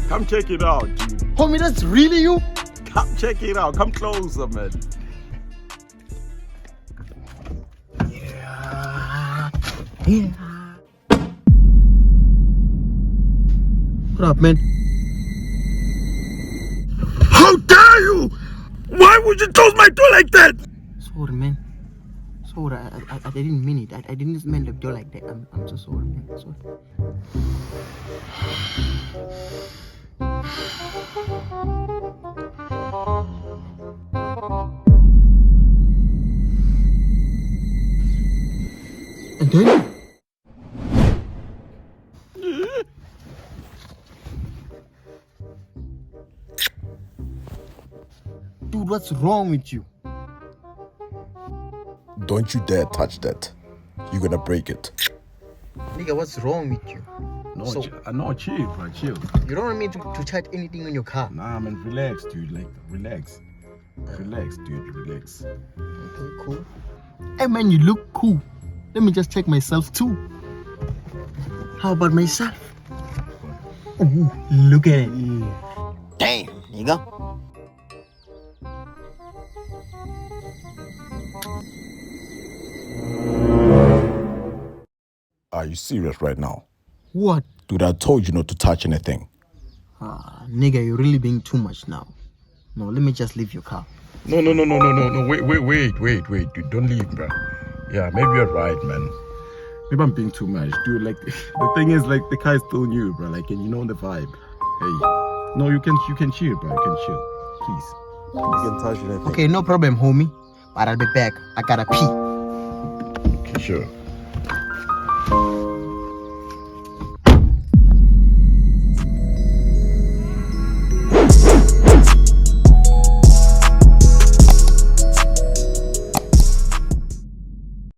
Come check it out, dude. Homie, that's really you? Come check it out. Come closer, man. Yeah. What up, man? How dare you? Why would you close my door like that? Sorry, man. Sorry, I didn't mean it. I didn't mean the door like that. I'm so sorry, man. Sorry. And then? Dude, what's wrong with you? Don't you dare touch that. You're gonna break it. Nigga, what's wrong with you? No, chill, bro, chill. You don't want me to touch anything in your car? Nah, man, relax, dude. Like, relax. Relax, dude, relax. Okay, cool. Hey, man, you look cool. Let me just check myself, too. How about myself? Ooh, look at it. Yeah. Damn, nigga. Are you serious right now? What? Dude, I told you not to touch anything. Nigga, you're really being too much now. No, let me just leave your car. No. Wait, dude, don't leave, bro. Yeah, maybe you're right, man. Maybe I'm being too much, dude. Like, the thing is, like, the car is still new, bro. Like, and you know the vibe. Hey, no, you can chill, bro. You can chill, please. You can touch anything. Okay, no problem, homie. But I'll be back. I gotta pee. Okay, sure.